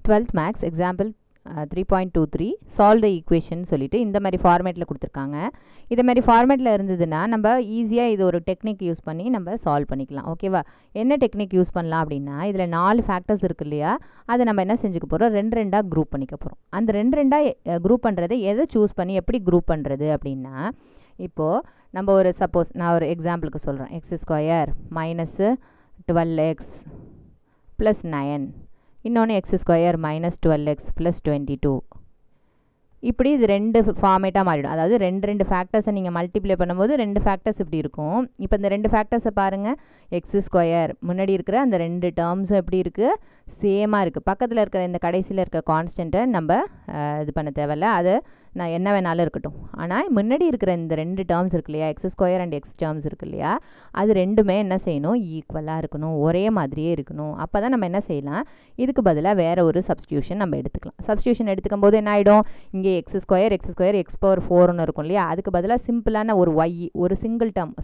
12th max example 3.23 solve the equation சொல்லிட்டு இந்த மாதிரி ஃபார்மேட்டில் கொடுத்துருக்காங்க. இதை மாதிரி ஃபார்மேட்டில் இருந்ததுன்னா நம்ம ஈஸியாக இது ஒரு டெக்னிக் யூஸ் பண்ணி நம்ம சால்வ் பண்ணிக்கலாம். ஓகேவா? என்ன டெக்னிக் யூஸ் பண்ணலாம் அப்படின்னா, இதில் 4 ஃபேக்டர்ஸ் இருக்கு இல்லையா, அதை நம்ம என்ன செஞ்சுக்க போகிறோம், 2 குரூப் பண்ணிக்க போகிறோம். அந்த 2 குரூப் பண்ணுறது எதை சூஸ் பண்ணி எப்படி குரூப் பண்ணுறது அப்படின்னா, இப்போது நம்ம ஒரு சப்போஸ் நான் ஒரு எக்ஸாம்பிளுக்கு சொல்கிறேன். x² மைனஸ் 12x ப்ளஸ் 9, இன்னொன்று x² மைனஸ் 12x ப்ளஸ் 22. இப்படி இது 2 ஃபார்மேட்டாக மாறிடும். அதாவது 2 ஃபேக்டர்ஸை நீங்கள் மல்டிப்ளை பண்ணும்போது 2 ஃபேக்டர்ஸ் இப்படி இருக்கும். இப்போ இந்த 2 ஃபேக்டர்ஸை பாருங்கள். x² முன்னாடி இருக்கிற அந்த 2 டேர்ம்ஸும் எப்படி இருக்குது, சேமாக இருக்குது. பக்கத்தில் இருக்கிற இந்த கடைசியில் இருக்கிற கான்ஸ்டண்ட்டை நம்ம இது பண்ண தேவையில்ல, அது நான் என்ன வேணாலும் இருக்கட்டும். ஆனால் முன்னாடி இருக்கிற இந்த 2 டேர்ம்ஸ் இருக்கு இல்லையா, x² அண்ட் x டேர்ம்ஸ் இருக்கு இல்லையா, அது ரெண்டுமே என்ன செய்யணும், ஈக்குவலாக இருக்கணும், ஒரே மாதிரியே இருக்கணும். அப்போ தான் நம்ம என்ன செய்யலாம், இதுக்கு பதிலாக வேறு ஒரு சப்ஸ்டியூஷன் நம்ம எடுத்துக்கலாம். சப்ஸ்டியூஷன் எடுத்துக்கும் போது என்ன ஆகிடும், இங்கே x² x⁴ இருக்கும் இல்லையா, அதுக்கு பதிலாக சிம்பிளான ஒரு y, ஒரு சிங்கிள் டேர்ம்,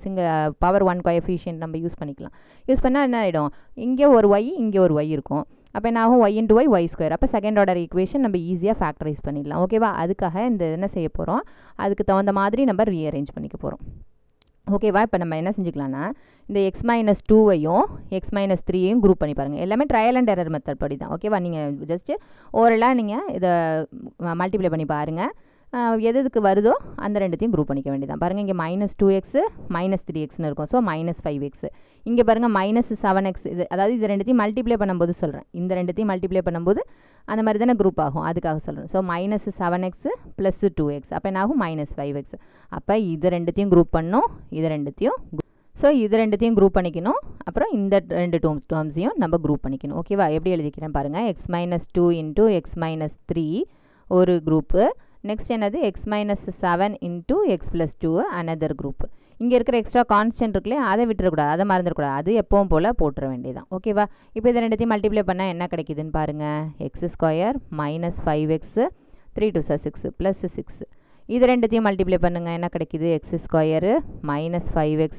பவர் 1 கோஎஃபிஷியன்ட் நம்ம யூஸ் பண்ணிக்கலாம். யூஸ் பண்ணால் என்ன ஆகிடும், இங்கே ஒரு y இங்கே ஒரு y இருக்கும். அப்போ என்ன ஆகும், y × y y². அப்போ செகண்ட் ஆர்டர் ஈக்குவேஷன் நம்ம ஈஸியாக ஃபேக்டரைஸ் பண்ணிடலாம். ஓகேவா? அதுக்காக இந்த என்ன செய்ய போகிறோம், அதுக்கு தகுந்த மாதிரி நம்ம ரீஅரேஞ்ச் பண்ணிக்க போகிறோம். ஓகேவா? இப்போ நம்ம என்ன செஞ்சுக்கலாம்னா, இந்த x-2ஐயும் x-3ஐயும் குரூப் பண்ணி பாருங்கள். எல்லாமே ட்ரையல் அண்ட் எரர் மெத்தட் படி தான். ஓகேவா? நீங்கள் ஜஸ்ட்டு ஓரலாக நீங்கள் இதை மல்டிப்ளை பண்ணி பாருங்கள். எதுக்கு வருதோ அந்த ரெண்டுத்தையும் குரூப் பண்ணிக்க வேண்டியதான். பாருங்கள், இங்கே -2x -3xன்னு இருக்கும். So -5x. இங்கே பாருங்கள் -7x. இது அதாவது இது ரெண்டுத்தையும் மல்டிப்ளை பண்ணும்போது சொல்கிறேன். இந்த ரெண்டுத்தையும் மல்டிப்ளை பண்ணும்போது அந்த மாதிரி தானே குரூப் ஆகும், அதுக்காக சொல்கிறேன். So -7x + 2x. அப்போ என்ன ஆகும், -5x. அப்போ இது ரெண்டுத்தையும் குரூப் பண்ணணும், இது ரெண்டுத்தையும். ஸோ இது ரெண்டுத்தையும் குரூப் பண்ணிக்கணும். அப்புறம் இந்த 2 டேர்ம்ஸையும் நம்ம குரூப் பண்ணிக்கணும். ஓகேவா? எப்படி எழுதிக்கிறேன் பாருங்கள். x-2 × x-3 ஒரு குரூப்பு. நெக்ஸ்ட் என்னது, x-7 × x + 2 அனதர் குரூப். இங்கே இருக்கிற எக்ஸ்ட்ரா கான்ஸ்டன்ட் இருக்குல்லையே, அதை விட்டுறக்கூடாது, அதை மறந்துடக்கூடாது. அது எப்பவும் போல் போட்டுற வேண்டியதான். ஓகேவா? இப்போ இதை ரெண்டுத்தையும் மல்டிப்ளை பண்ணால் என்ன கிடைக்குதுன்னு பாருங்கள். x² -5x 3 × 2 6 + 6. இது ரெண்டுத்தையும் மல்டிப்ளை பண்ணுங்கள். என்ன கிடைக்குது, x² -5x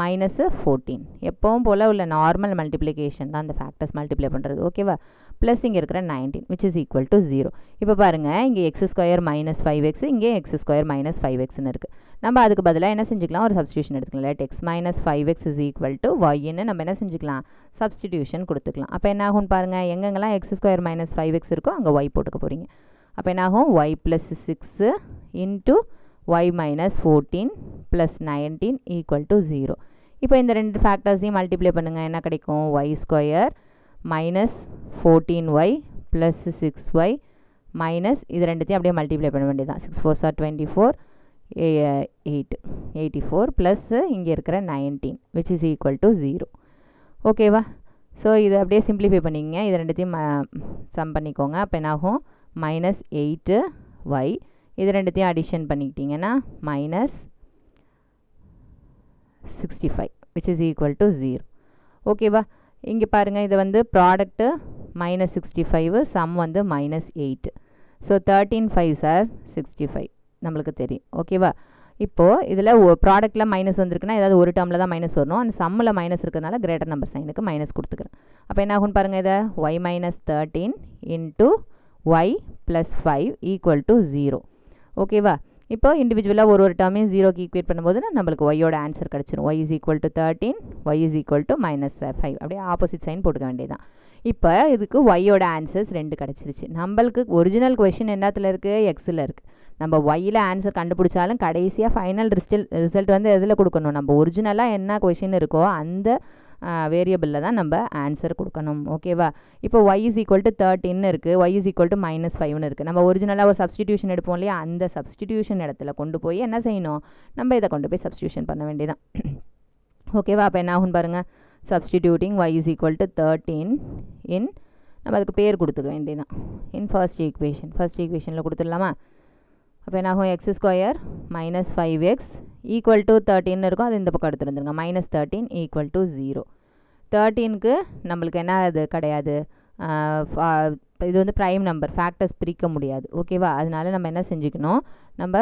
-14. எப்பவும் போல் உள்ள நார்மல் மல்டிப்ளிகேஷன் தான் அந்த ஃபேக்டர்ஸ் மல்டிப்ளை பண்ணுறது. ஓகேவா? ப்ளஸ் இங்கே இருக்கிற 19 which is equal to 0. இப்போ பாருங்கள், இங்கே x² -5x, இங்கே x² -5xன்னு இருக்குது. நம்ம அதுக்கு பதிலாக என்ன செஞ்சுக்கலாம், ஒரு சப்ஸ்டியூஷன் எடுத்துக்கலாம். let x - 5x is equal to y-ன்னு நம்ம என்ன செஞ்சுக்கலாம், சப்ஸ்டிடியூஷன் கொடுத்துக்கலாம். அப்போ என்ன ஆகும்னு பாருங்கள், எங்கெங்கெல்லாம் x² -5x இருக்கோ அங்கே y போட்டுக்க போகிறீங்க. அப்போ என்ன ஆகும், y + 6 × y - 14 + 19 = 0. இப்போ இந்த 2 ஃபேக்டர்ஸையும் மல்டிப்ளை பண்ணுங்கள். என்ன கிடைக்கும், y² -14y + 6y மைனஸ் இது ரெண்டுத்தையும் அப்படியே மல்டிப்ளை பண்ண வேண்டியதான். 6 4s are 24 84 ப்ளஸ் இங்கே இருக்கிற 19 which is equal to 0. ஓகேவா? ஸோ இது அப்படியே சிம்பிளிஃபை பண்ணிங்க. இது ரெண்டுத்தையும் சம் பண்ணிக்கோங்க. அப்போ என்ன ஆகும், -8y. இது ரெண்டுத்தையும் addition பண்ணிக்கிட்டிங்கன்னா -65 which is equal to 0. ஓகேவா? இங்கே பாருங்கள், இது வந்து ப்ராடக்ட்டு -65, சம் வந்து -8. ஸோ 13 5s are 65 நம்மளுக்கு தெரியும். ஓகேவா? இப்போது இதில் ப்ராடக்ட்டில் மைனஸ் வந்திருக்குன்னா ஏதாவது ஒரு டேர்மில் தான் மைனஸ் வரணும். அந்த சம்மில் மைனஸ் இருக்கிறதுனால கிரேட்டர் நம்பர் சைனுக்கு மைனஸ் கொடுத்துக்கிறேன். அப்போ என்ன ஆகும்னு பாருங்கள், இதை y - 13 × y + 5 = 0. ஓகேவா? இப்போ இண்டிவிஜுவலாக ஒரு டேர்மையும் 0க்கு ஈக்குவேட் பண்ணும்போது நம்மளுக்கு ஒய்யோட ஆன்சர் கிடச்சிரும். y = 13, y = -5. அப்படியே ஆப்போசிட் சைன் போட்டுக்க வேண்டியதான். இப்போ இதுக்கு ஒய்யோட ஆன்சர்ஸ் 2 கிடச்சிருச்சு. நம்மளுக்கு ஒரிஜினல் கொஷின் என்னத்தில் இருக்குது, எக்ஸில் இருக்குது. நம்ம ஒய்யில் ஆன்சர் கண்டுபிடிச்சாலும் கடைசியாக ஃபைனல் ரிசல்ட் வந்து எதில் கொடுக்கணும், நம்ம ஒரிஜினலாக என்ன கொஷின் இருக்கோ அந்த வேரியபிளில் தான் நம்ம ஆன்சர் கொடுக்கணும். ஓகேவா? இப்போ y = 13 இருக்குது, y = -5ன்னு இருக்குது. நம்ம ஒரிஜினலாக ஒரு சப்ஸ்டிடியூஷன் எடுப்போம் இல்லையா, அந்த சப்ஸ்டிடியூஷன் இடத்துல கொண்டு போய் என்ன செய்யணும், நம்ம இதை கொண்டு போய் சப்ஸ்டிடியூஷன் பண்ண வேண்டியதான். ஓகேவா? அப்போ என்ன ஆகும்னு பாருங்கள், சப்ஸ்டிடியூட்டிங் y = 13 இன், நம்ம அதுக்கு பேர் கொடுத்துக்க வேண்டியதான், இன் ஃபர்ஸ்ட் ஈக்குவேஷனில் கொடுத்துடலாமா? அப்போ என்ன ஆகும், x² -5x = 13 இருக்கும். அது இந்த பக்கம் எடுத்துகிட்டு வந்துருங்க. -13 = 0. 13க்கு நம்மளுக்கு என்ன அது கிடையாது, இது வந்து ப்ரைம் நம்பர், ஃபேக்டர்ஸ் பிரிக்க முடியாது. ஓகேவா? அதனால நம்ம என்ன செஞ்சுக்கணும், நம்ம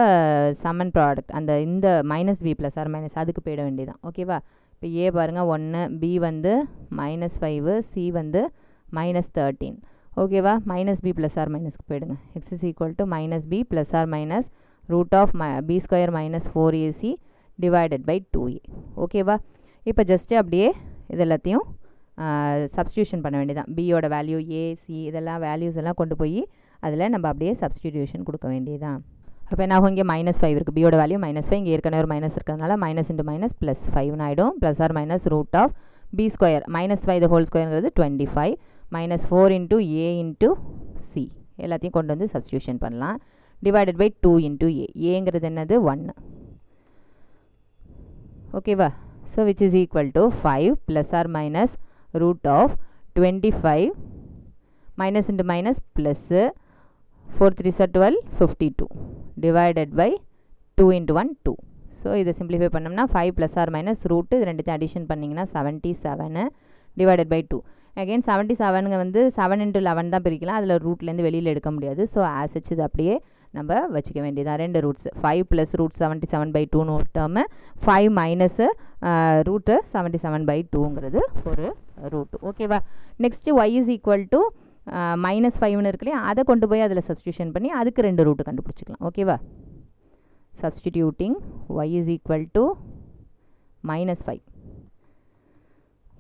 சம்மன் ப்ராடக்ட் அந்த இந்த -b + or - அதுக்கு போயிட வேண்டியதான். ஓகேவா? இப்போ ஏ பாருங்கள் 1, பி வந்து -5, சி வந்து -13. ஓகேவா மைனஸ் பி ப்ளஸ் ஆர் மைனஸ்க்கு போயிடுங்க x is equal to minus b plus or minus root of B square minus 4ac divided by 2a ஓகேவா இப்போ ஜஸ்ட்டு அப்படியே இது எல்லாத்தையும் சப்ஸ்டியூஷன் பண்ண வேண்டியதான் பியோட வேல்யூ ஏ சி இதெல்லாம் வேல்யூஸ் எல்லாம் கொண்டு போய் அதில் நம்ம அப்படியே சப்ஸ்டிடியூஷன் கொடுக்க வேண்டியதான் அப்போ என்ன ஆகும் இங்கே -5 இருக்குது பியோட வேல்யூ -5 இங்கே ஏற்கனவே ஒரு மைனஸ் இருக்கிறதுனால மைனஸ் இன்ட்டு மைனஸ் ப்ளஸ் 5 ஆகிடும் plus or minus root of B square -5 the whole ஸ்கொயருங்கிறது 25 -4 இன்ட்டு ஏ இன்ட்டு சி எல்லாத்தையும் கொண்டு வந்து சப்ஸ்டியூஷன் பண்ணலாம் டிவைடட் பை 2 இன்ட்டு ஏங்கிறது என்னது 1 ஓகேவா so which is equal to 5 plus or minus root of 25 minus into minus plus 4 3 are 12 52 divided by 2 into 1 2 so இதை simplify பண்ணோம்னா 5 plus or minus root இது ரெண்டுத்தையும் addition பண்ணிங்கன்னா 77 divided by 2 again 77 வந்து 7 into 11 தான் பிரிக்கலாம் அதில் ரூட்லேருந்து வெளியில் எடுக்க முடியாது ஸோ as such இது அப்படியே நம்ம வச்சுக்க வேண்டியதான் ரெண்டு ரூட்ஸ் 5 ப்ளஸ் ரூட் 77 by 2ன்னு ஒரு டேர்மு 5 மைனஸ் ரூட்டு 77 by 2ங்கிறது ஒரு ரூட் ஓகேவா next y is equal to -5ன்னு இருக்கு இல்லையா அதை கொண்டு போய் அதில் சப்ஸ்டியூஷன் பண்ணி அதுக்கு ரெண்டு ரூட்டு கண்டுபிடிச்சிக்கலாம் ஓகேவா substituting y is equal to -5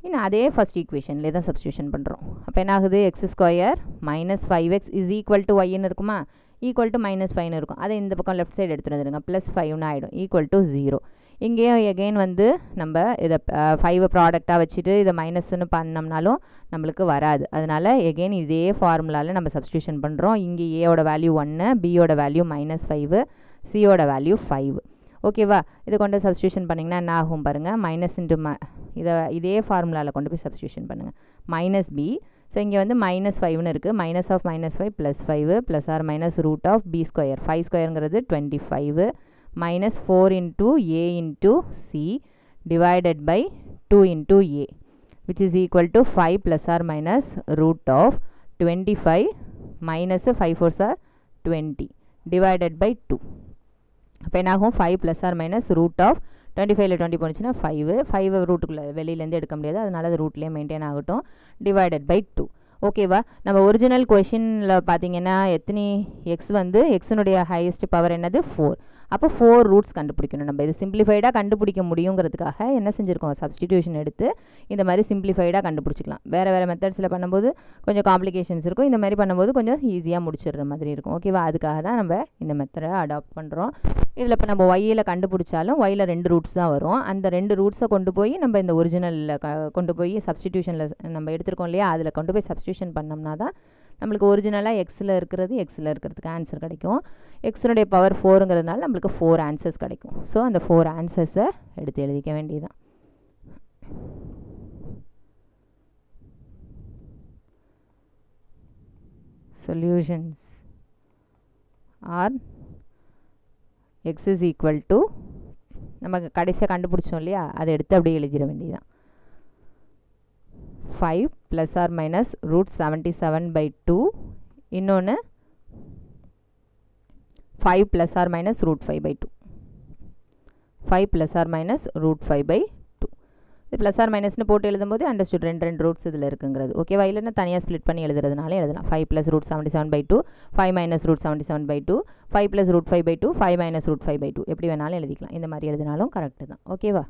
இன்னும் அதே ஃபஸ்ட் ஈக்குவேஷன்லேயே தான் சப்ஸ்டியூஷன் பண்ணுறோம் அப்போ என்ன ஆகுது x square -5x is equal to ஒய்ன்னு இருக்குமா ஈக்குவல் டு -5ன்னு இருக்கும் அதை இந்த பக்கம் லெஃப்ட் சைடு எடுத்துகிட்டு வந்துடுங்க +5ன்னு ஆகிடும் ஈக்குவல் டு 0 இங்கேயும் எகெயின் வந்து நம்ம இதை 5 ப்ராடக்டாக வச்சுட்டு இதை மைனஸ்ன்னு பண்ணோம்னாலும் நம்மளுக்கு வராது அதனால் எகெயின் இதே ஃபார்முலாவில் நம்ம சப்ஸ்டியூஷன் பண்ணுறோம் இங்கே ஏயோட வேல்யூ 1 பியோட வேல்யூ -5 சியோட வேல்யூ 5 ஓகேவா இதை கொண்டு சப்ஸ்டியூஷன் பண்ணிங்கன்னா என்ன ஆகும் பாருங்கள் மைனஸ் இன்ட்டு இதே ஃபார்முலாவில் கொண்டு போய் சப்ஸ்டியூஷன் பண்ணுங்கள் மைனஸ் பி ஸோ இங்கே வந்து -5ன்னு இருக்குது minus of -5 +5 plus or minus root of B square 5 ஸ்கொயருங்கிறது 25 -4 into a into c divided by 2 into a which is equal to 5 plus or minus root of 25 minus 5 4s are 20 divided by 2 அப்போ என்ன ஆகும் 5 plus or minus root of 25ல 20 போனுச்சுன்னா 5 ரூட்டுக்குள்ளே வெளியிலேருந்து எடுக்க முடியாது அதனால அது ரூட்லேயே maintain ஆகட்டும் டிவைடட் பை 2 ஓகேவா நம்ம ஒரிஜினல் கொஷினில் பார்த்தீங்கன்னா எத்தனை எக்ஸ் வந்து எக்ஸினுடைய ஹையஸ்ட் பவர் என்னது 4 அப்போ 4 ரூட்ஸ் கண்டுபிடிக்கணும் நம்ம இது சிம்பிளிஃபைடாக கண்டுபிடிக்க முடியுங்கிறதுக்காக என்ன செஞ்சுருக்கோம் சப்ஸ்டிடியூஷன் எடுத்து இந்த மாதிரி சிம்பிளிஃபைடாக கண்டுபிடிச்சிக்கலாம் வேறு மெத்தட்ஸில் பண்ணும்போது கொஞ்சம் காம்ப்ளிகேஷன்ஸ் இருக்கும் இந்த மாதிரி பண்ணும்போது கொஞ்சம் ஈஸியாக முடிச்சிடுற மாதிரி இருக்கும் ஓகேவா அதுக்காக தான் நம்ம இந்த மெத்தடை அடாப்ட் பண்ணுறோம் இதில் இப்போ நம்ம ஒய்யில் கண்டுபிடிச்சாலும் ஒய்யில் 2 ரூட்ஸ் தான் வரும் அந்த 2 ரூட்ஸை கொண்டு போய் நம்ம இந்த ஒரிஜினலில் கொண்டு போய் சப்ஸ்டிடியூஷனில் நம்ம எடுத்துருக்கோம் இல்லையா அதில் கொண்டு போய் சப்ஸ்டியூஷன் பண்ணோம்னா தான் நம்மளுக்கு ஒரிஜினலாக எக்ஸில் இருக்கிறதுக்கு ஆன்சர் கிடைக்கும் எக்ஸினுடைய பவர் 4ங்கிறதுனால நம்மளுக்கு 4 ஆன்சர்ஸ் கிடைக்கும் ஸோ அந்த 4 ஆன்சர்ஸை எடுத்து எழுதிக்க வேண்டியதுதான் solutions are x is equal to நம்ம கடைசியாக கண்டுபிடிச்சோம் இல்லையா அதை எடுத்து அப்படியே எழுதிட வேண்டியதுதான் 5 plus or minus root 77 by 2 இன்னொன்று 5 plus or minus root 5 by 2 5 plus or minus root 5 by 2 இது plus or minusனு போட்டு எழுதும்போது அண்டர்ஸ்டுட் ரெண்டு ரூட்ஸ் இதில் இருக்குங்கிறது ஓகேவா இல்லைன்னா தனியாக ஸ்ப்ளிட் பண்ணி எழுதுறதுனால எழுதலாம் 5 plus root 77 by 2 5 minus root 77 by 2 5 plus root 5 by 2 5 minus root 5 by 2 எப்படி வேணாலும் எழுதிக்கலாம் இந்த மாதிரி எழுதினாலும் கரெக்டு தான் ஓகேவா